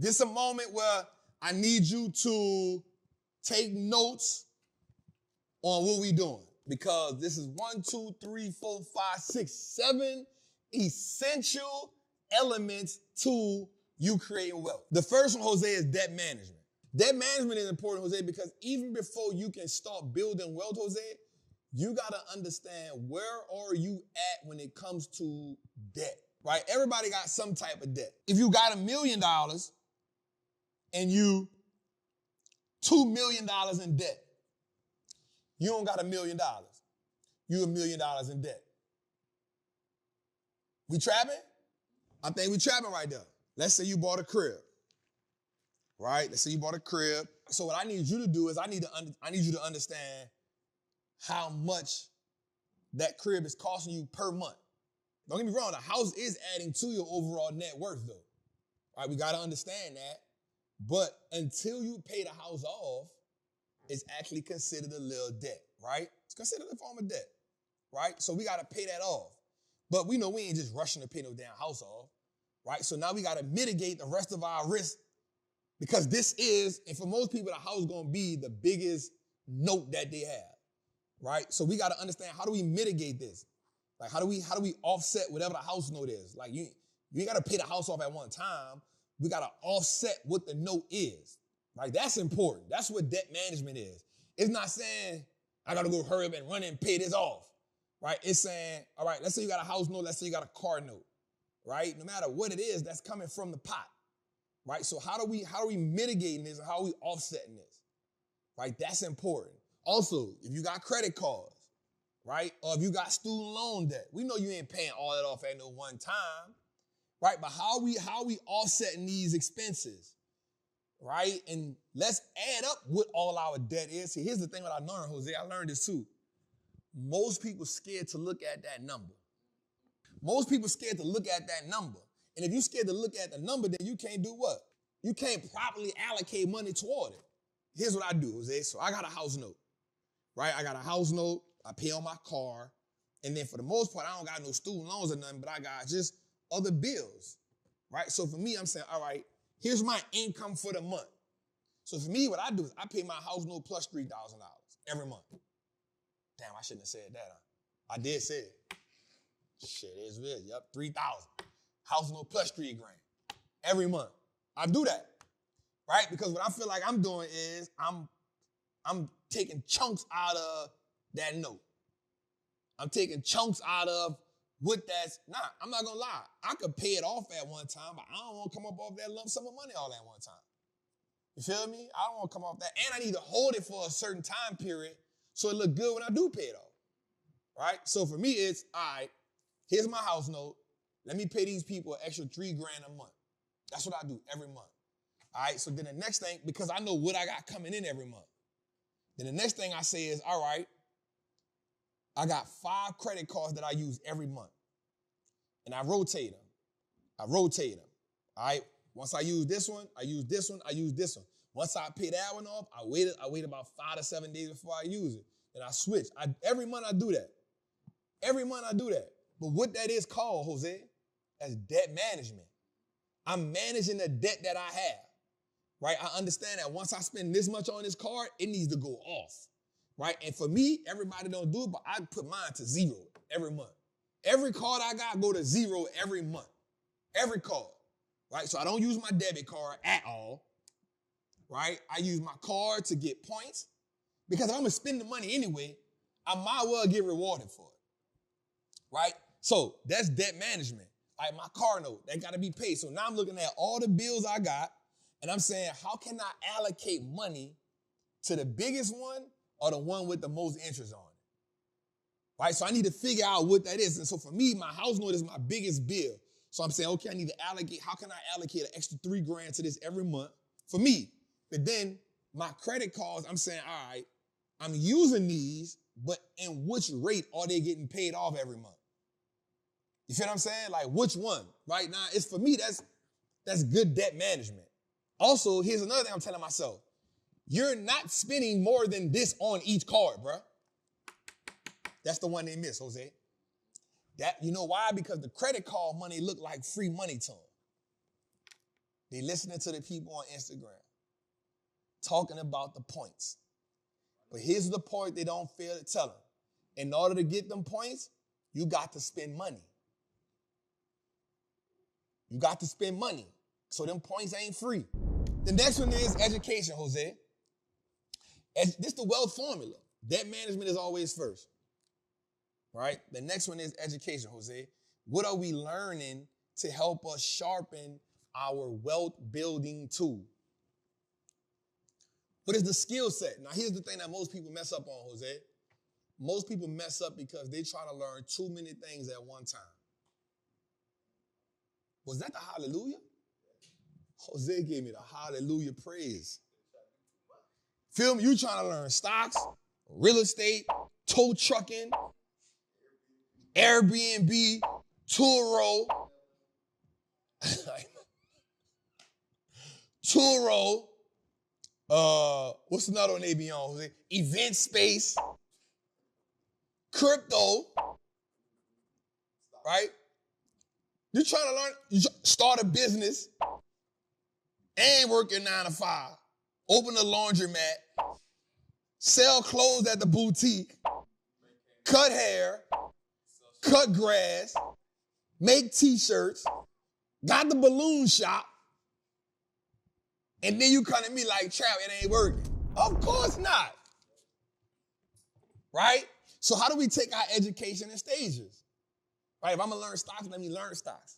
This is a moment where I need you to take notes on what we doing, because this is 1, 2, 3, 4, 5, 6, 7 essential elements to you creating wealth. The first one, Jose, is debt management. Debt management is important, Jose, because even before you can start building wealth, Jose, you got to understand where are you at when it comes to debt, right? Everybody got some type of debt. If you got $1 million and you $2 million in debt, you don't got $1 million. You $1 million in debt. We trapping? I think we trapping right there. Let's say you bought a crib, right? Let's say you bought a crib. So what I need you to do is I need you to understand how much that crib is costing you per month. Don't get me wrong, the house is adding to your overall net worth though. All right, we got to understand that. But until you pay the house off, it's actually considered a little debt, right? It's considered a form of debt, right? So we got to pay that off. But we know we ain't just rushing to pay no damn house off, right? So now we got to mitigate the rest of our risk, because this is, and for most people, the house is going to be the biggest note that they have. Right? So we got to understand, how do we mitigate this? Like, how do we offset whatever the house note is? Like, you ain't got to pay the house off at one time. We got to offset what the note is. Like, that's important. That's what debt management is. It's not saying, I got to go hurry up and run and pay this off. Right? It's saying, all right, let's say you got a house note. Let's say you got a car note. Right? No matter what it is, that's coming from the pot. Right? So how are we mitigating this, and how are we offsetting this? Right? That's important. Also, if you got credit cards, right? Or if you got student loan debt, we know you ain't paying all that off at no one time, right? But how are we offsetting these expenses, right? And let's add up what all our debt is. See, here's the thing that I learned, Jose. I learned this too. Most people scared to look at that number. Most people scared to look at that number. And if you're scared to look at the number, then you can't do what? You can't properly allocate money toward it. Here's what I do, Jose. So I got a house note. Right? I got a house note, I pay on my car, and then for the most part, I don't got no student loans or nothing, but I got just other bills, right? So for me, I'm saying, all right, here's my income for the month. So for me, what I do is I pay my house note plus $3,000 every month. Damn, I shouldn't have said that, huh? I did say it. Shit, it's real. Yep, 3,000. House note plus $3,000 every month. I do that, right? Because what I feel like I'm doing is I'm taking chunks out of that note. I'm taking chunks out of what that's not. I'm not gonna lie. I could pay it off at one time, but I don't want to come up off that lump sum of money all at one time. You feel me? I don't want to come off that. And I need to hold it for a certain time period so it look good when I do pay it off. Right? So for me, it's, all right, here's my house note. Let me pay these people an extra $3,000 a month. That's what I do every month. All right, so then the next thing, because I know what I got coming in every month, then the next thing I say is, all right, I got 5 credit cards that I use every month. And I rotate them. All right? Once I use this one, I use this one, I use this one. Once I pay that one off, I wait about 5 to 7 days before I use it. Then I switch. Every month I do that. Every month I do that. But what that is called, Jose, as debt management. I'm managing the debt that I have. Right? I understand that once I spend this much on this card, it needs to go off. Right? And for me, everybody don't do it, but I put mine to 0 every month. Every card I got go to 0 every month. Every card. Right? So I don't use my debit card at all. Right? I use my card to get points. Because if I'm going to spend the money anyway, I might well get rewarded for it. Right? So that's debt management. Like my car note, that got to be paid. So now I'm looking at all the bills I got, and I'm saying, how can I allocate money to the biggest one or the one with the most interest on it? Right? So I need to figure out what that is. And so for me, my house note is my biggest bill. So I'm saying, okay, I need to allocate, how can I allocate an extra $3,000 to this every month for me? But then my credit cards, I'm saying, all right, I'm using these, but in which rate are they getting paid off every month? You feel what I'm saying? Like which one? Right now, it's for me, that's good debt management. Also, here's another thing I'm telling myself. You're not spending more than this on each card, bruh. That's the one they miss, Jose. You know why? Because the credit card money look like free money to them. They listening to the people on Instagram talking about the points. But here's the point they don't fail to tell them. In order to get them points, you got to spend money. You got to spend money. So them points ain't free. The next one is education, Jose. This is the wealth formula. Debt management is always first. Right? The next one is education, Jose. What are we learning to help us sharpen our wealth building tool? What is the skill set? Now, here's the thing that most people mess up on, Jose. Most people mess up because they try to learn too many things at one time. Was that the hallelujah? Jose gave me the hallelujah praise. Feel me? You trying to learn stocks, real estate, tow trucking, Airbnb, Turo, what's another one they be on, Jose? Event space, crypto, right? You're trying to learn, start a business and work your 9 to 5, open a laundromat, sell clothes at the boutique, cut hair, cut grass, make t-shirts, got the balloon shop, and then you come to me like, Trap, it ain't working. Of course not. Right? So how do we take our education in stages? Right? If I'm going to learn stocks, let me learn stocks.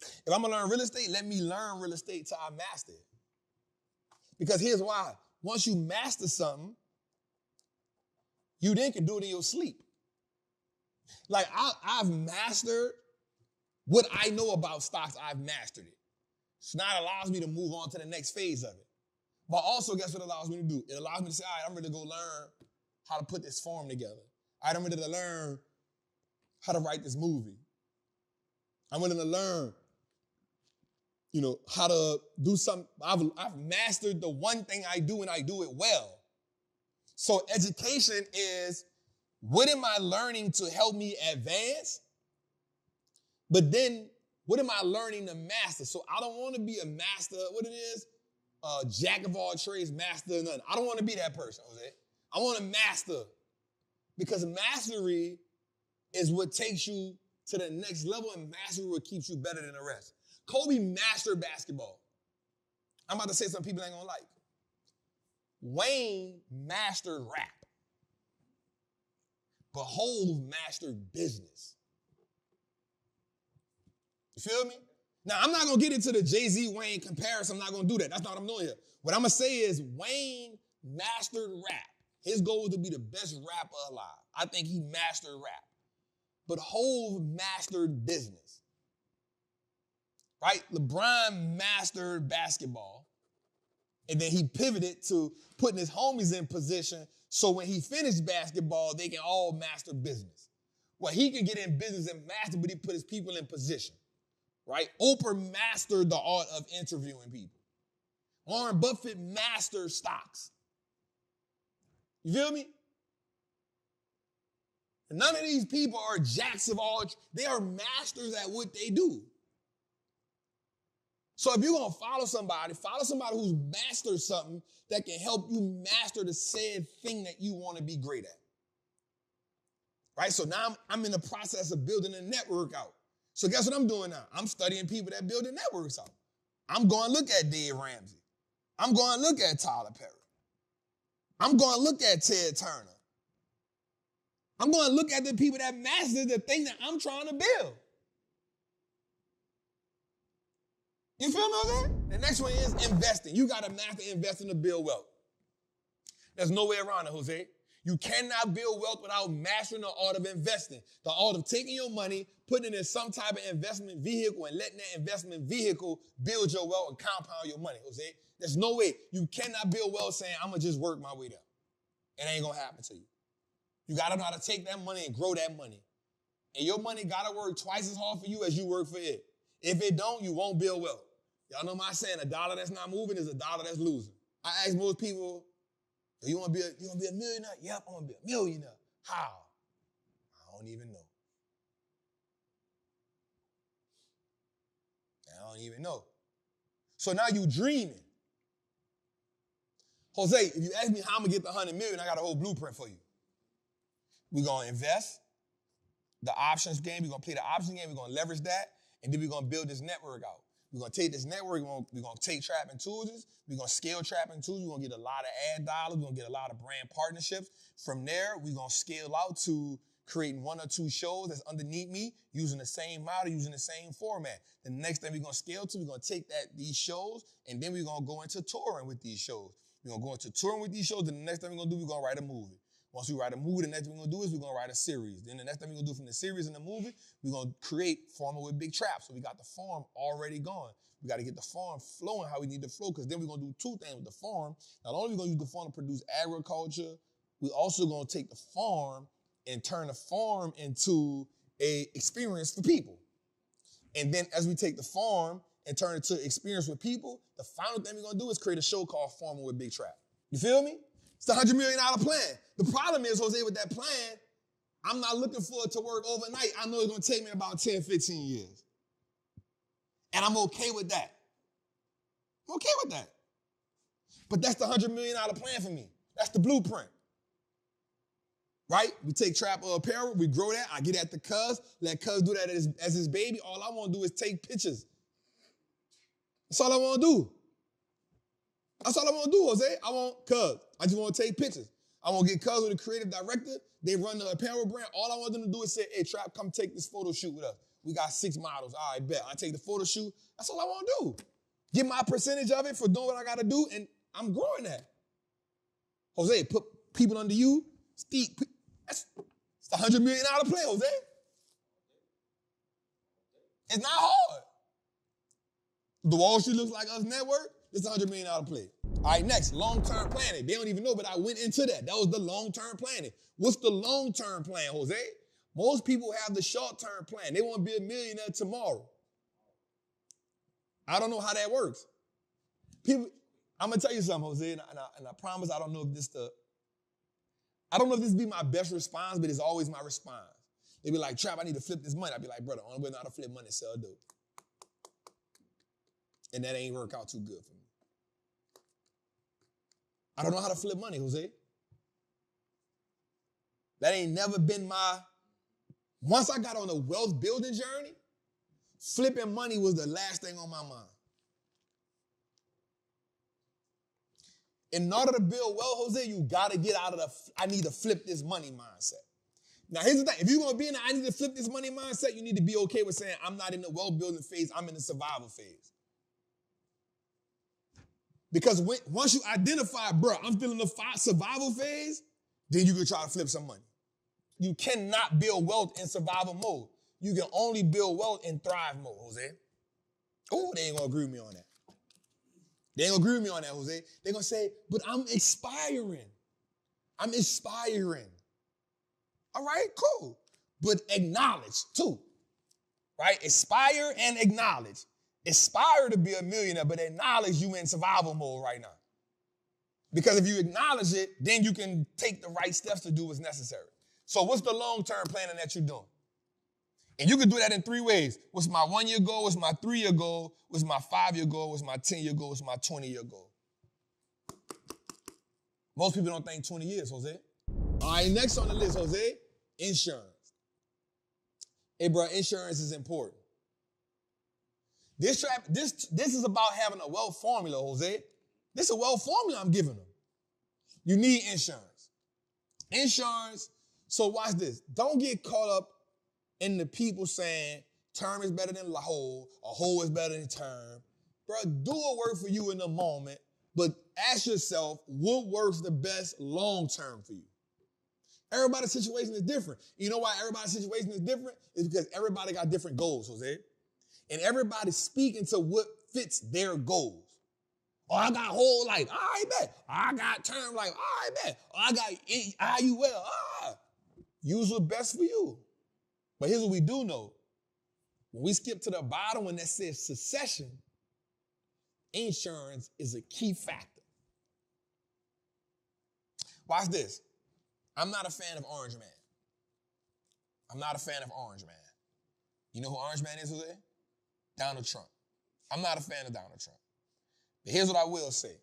If I'm going to learn real estate, let me learn real estate till I master it. Because here's why. Once you master something, you then can do it in your sleep. Like, I've mastered what I know about stocks. I've mastered it. So now it allows me to move on to the next phase of it. But also, guess what it allows me to do? It allows me to say, all right, I'm ready to go learn how to put this form together. All right, I'm ready to learn how to write this movie. I'm ready to learn, how to do something. I've mastered the one thing I do, and I do it well. So education is, what am I learning to help me advance? But then, what am I learning to master? So I don't want to be a master, what it is, jack of all trades, master of none. I don't want to be that person, Jose. I want to master. Because mastery is what takes you to the next level, and mastery what keeps you better than the rest. Kobe mastered basketball. I'm about to say something people ain't gonna like. Wayne mastered rap. But Hov mastered business. You feel me? Now, I'm not going to get into the Jay-Z Wayne comparison. I'm not going to do that. That's not what I'm doing here. What I'm going to say is Wayne mastered rap. His goal was to be the best rapper alive. I think he mastered rap. But Hov mastered business. Right? LeBron mastered basketball. And then he pivoted to putting his homies in position so when he finished basketball, they can all master business. Well, he could get in business and master, but he put his people in position. Right? Oprah mastered the art of interviewing people. Warren Buffett mastered stocks. You feel me? And none of these people are jacks of all. They are masters at what they do. So if you're going to follow somebody who's mastered something that can help you master the said thing that you want to be great at. Right? So now I'm in the process of building a network out. So guess what I'm doing now? I'm studying people that build their networks out. I'm going to look at Dave Ramsey. I'm going to look at Tyler Perry. I'm going to look at Ted Turner. I'm going to look at the people that master the thing that I'm trying to build. You feel me, Jose? The next one is investing. You got to master investing to build wealth. There's no way around it, Jose. You cannot build wealth without mastering the art of investing. The art of taking your money, putting it in some type of investment vehicle, and letting that investment vehicle build your wealth and compound your money, Jose. There's no way. You cannot build wealth saying, I'm going to just work my way there. It ain't going to happen to you. You got to know how to take that money and grow that money. And your money got to work twice as hard for you as you work for it. If it don't, you won't build wealth. Y'all know my saying, a dollar that's not moving is a dollar that's losing. I ask most people, you want to be a millionaire? Yep, I want to be a millionaire. How? I don't even know. I don't even know. So now you dreaming. Jose, if you ask me how I'm gonna get the 100 million, I got a whole blueprint for you. We're gonna invest the options game. We're gonna play the options game. We're gonna leverage that, and then we're gonna build this network out. We're gonna take this network. We're gonna take Trappin tools. We're gonna scale Trappin tools. We're gonna get a lot of ad dollars. We're gonna get a lot of brand partnerships. From there, we're gonna scale out to creating 1 or 2 shows that's underneath me, using the same model, using the same format. The next thing we're gonna scale to, we're gonna take these shows, and then we're gonna go into touring with these shows. We're gonna go into touring with these shows, and the next thing we're gonna do, we're gonna write a movie. Once we write a movie, the next thing we're gonna do is we're gonna write a series. Then the next thing we're gonna do from the series and the movie, we're gonna create Farming with Big Trap. So we got the farm already going. We gotta get the farm flowing how we need to flow, because then we're gonna do 2 things with the farm. Not only are we gonna use the farm to produce agriculture, we also gonna take the farm and turn the farm into a experience for people. And then as we take the farm and turn it to experience with people, the final thing we're gonna do is create a show called Farming with Big Trap. You feel me? It's a $100 million plan. The problem is, Jose, with that plan, I'm not looking for it to work overnight. I know it's gonna take me about 10, 15 years. And I'm okay with that. I'm okay with that. But that's the $100 million plan for me. That's the blueprint. Right? We take Trap apparel, we grow that, I get at the cuz, let cuz do that as his baby. All I want to do is take pictures. That's all I want to do. That's all I want to do, Jose. I just want to take pictures. I want to get cuz with the creative director. They run the apparel brand. All I want them to do is say, hey, Trap, come take this photo shoot with us. We got 6 models. All right, bet. I take the photo shoot. That's all I want to do. Get my percentage of it for doing what I got to do, and I'm growing that. Jose, put people under you. It's a $100 million plan, Jose. It's not hard. The Wallstreet looks like us network. It's a $100 million play. All right, next, long-term planning. They don't even know, but I went into that. That was the long-term planning. What's the long-term plan, Jose? Most people have the short-term plan. They want to be a millionaire tomorrow. I don't know how that works. I'm going to tell you something, Jose, and I promise I don't know if this be my best response, but it's always my response. They be like, Trap, I need to flip this money. I be like, brother, only way not to flip money is sell dope. And that ain't work out too good for me. I don't know how to flip money, Jose. That ain't never been once I got on a wealth building journey, flipping money was the last thing on my mind. In order to build wealth, Jose, you got to get out of I need to flip this money mindset. Now, here's the thing. If you're going to be in the I need to flip this money mindset, you need to be okay with saying, I'm not in the wealth building phase, I'm in the survival phase. Because once you identify, bro, I'm still in the survival phase, then you can try to flip some money. You cannot build wealth in survival mode. You can only build wealth in thrive mode, Jose. Oh, they ain't going to agree with me on that. They ain't going to agree with me on that, Jose. They're going to say, but I'm expiring. I'm aspiring. All right, cool. But acknowledge, too. Right? Aspire and acknowledge. Aspire to be a millionaire, but acknowledge you in survival mode right now. Because if you acknowledge it, then you can take the right steps to do what's necessary. So what's the long-term planning that you're doing? And you can do that in 3 ways. What's my 1-year goal? What's my 3-year goal? What's my 5-year goal? What's my 10-year goal? What's my 20-year goal? Most people don't think 20 years, Jose. All right, next on the list, Jose, insurance. Hey, bro, insurance is important. This is about having a wealth formula, Jose. This is a wealth formula I'm giving them. You need insurance. Insurance, so watch this. Don't get caught up in the people saying term is better than whole, or whole is better than term. Bro, do what works for you in the moment, but ask yourself what works the best long-term for you. Everybody's situation is different. You know why everybody's situation is different? It's because everybody got different goals, Jose. And everybody's speaking to what fits their goals. Oh, I got whole life. All right, bet. I got term life. All right, bet. Oh, I got IUL. Use what's best for you. But here's what we do know. When we skip to the bottom, when that says succession, insurance is a key factor. Watch this. I'm not a fan of Orange Man. I'm not a fan of Orange Man. You know who Orange Man is, Jose? Donald Trump. I'm not a fan of Donald Trump. But here's what I will say.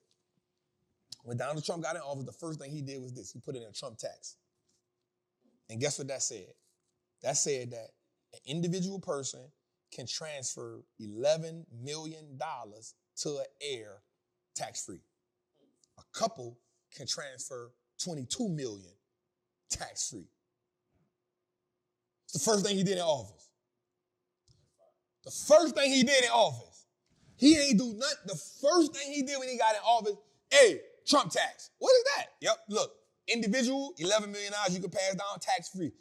When Donald Trump got in office, the first thing he did was this. He put in a Trump tax. And guess what that said? That said that an individual person can transfer $11 million to an heir tax-free. A couple can transfer $22 million tax-free. It's the first thing he did in office. The first thing he did in office. He ain't do nothing. The first thing he did when he got in office, hey, Trump tax. What is that? Yep, look, individual, $11 million you can pass down tax-free.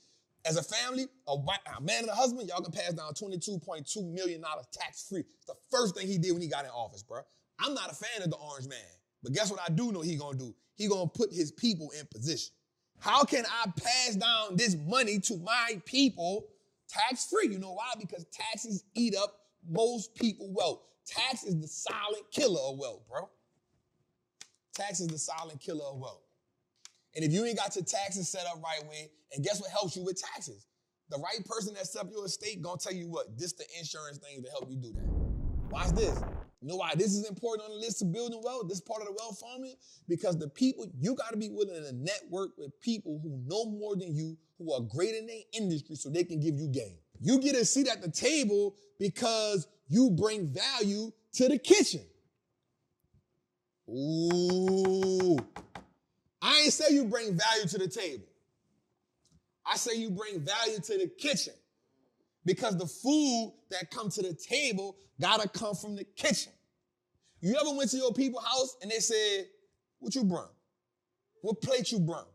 As a family, a man and a husband, y'all can pass down $22.2 million tax-free. The first thing he did when he got in office, bro. I'm not a fan of the orange man, but guess what I do know he gonna do? He gonna put his people in position. How can I pass down this money to my people tax-free? You know why? Because taxes eat up most people's wealth. Tax is the silent killer of wealth, bro. Tax is the silent killer of wealth. And if you ain't got your taxes set up right way, and guess what helps you with taxes? The right person that set up your estate gonna tell you what? This the insurance thing to help you do that. Watch this. You know why this is important on the list of building wealth? This part of the wealth formula? Because the people, you gotta be willing to network with people who know more than you, who are great in their industry so they can give you game. You get a seat at the table because you bring value to the kitchen. Ooh. I ain't say you bring value to the table. I say you bring value to the kitchen because the food that comes to the table gotta come from the kitchen. You ever went to your people's house and they said, what you brung? What plate you brung?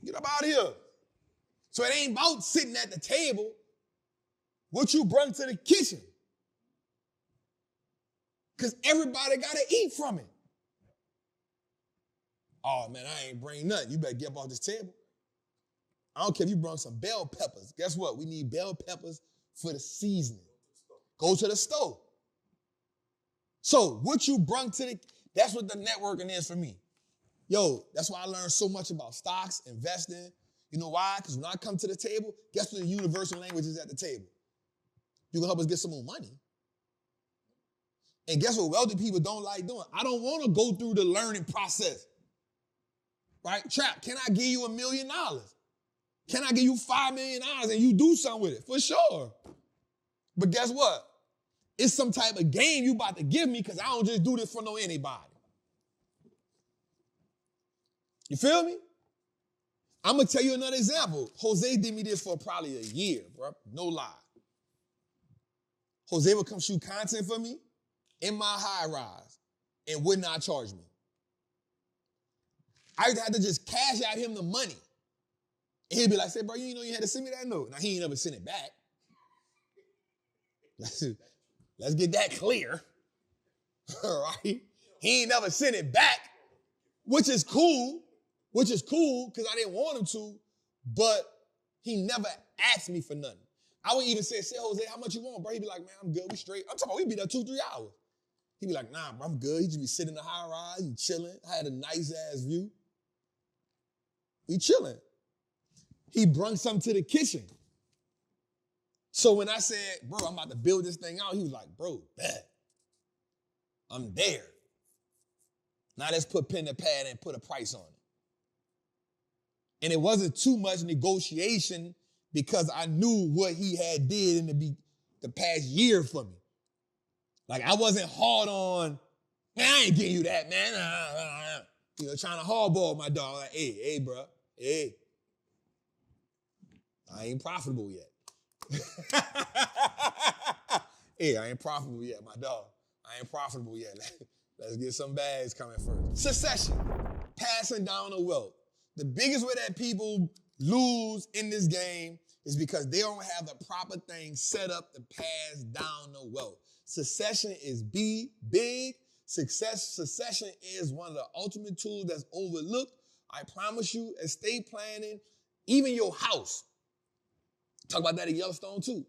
Get up out of here. So it ain't about sitting at the table. What you brung to the kitchen. Because everybody gotta eat from it. Oh, man, I ain't bring nothing. You better get up off this table. I don't care if you brought some bell peppers. Guess what? We need bell peppers for the seasoning. Go to the stove. So what you brung to the, that's what the networking is for me. Yo, that's why I learned so much about stocks, investing. You know why? Because when I come to the table, guess what the universal language is at the table? You can help us get some more money. And guess what wealthy people don't like doing? I don't want to go through the learning process. Right? Trap, can I give you $1 million? Can I give you $5 million and you do something with it? For sure. But guess what? It's some type of game you about to give me because I don't just do this for no anybody. You feel me? I'm going to tell you another example. Jose did me this for probably a year, bro. No lie. Jose would come shoot content for me in my high rise and would not charge me. I had to just cash out him the money. And he'd be like, say, bro, you know you had to send me that note. Now, he ain't never sent it back. Let's get that clear. All right? He ain't never sent it back, which is cool because I didn't want him to, but he never asked me for nothing. I would even say, Jose, how much you want, bro? He'd be like, man, I'm good, we straight. I'm talking about we'd be there 2-3 hours. He'd be like, nah, bro, I'm good. He'd just be sitting in the high rise and chilling. I had a nice ass view. We chilling. He brung something to the kitchen. So when I said, bro, I'm about to build this thing out, he was like, bro, bet. I'm there. Now let's put pen to pad and put a price on it. And it wasn't too much negotiation because I knew what he had did in the past year for me. Like I wasn't hard on, man, I ain't getting you that, man. You know, trying to hardball my dog. Like, hey, bro, hey. I ain't profitable yet. Hey, I ain't profitable yet, my dog. I ain't profitable yet. Let's get some bags coming first. Succession, passing down the wealth. The biggest way that people lose in this game is because they don't have the proper things set up to pass down the wealth. Succession is big. Succession is one of the ultimate tools that's overlooked. I promise you, estate planning, even your house. Talk about that in Yellowstone too.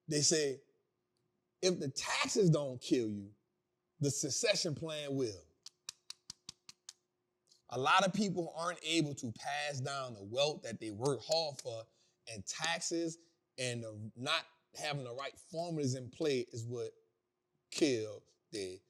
They say, if the taxes don't kill you, the succession plan will. A lot of people aren't able to pass down the wealth that they work hard for, and taxes and not having the right formulas in play is what kill there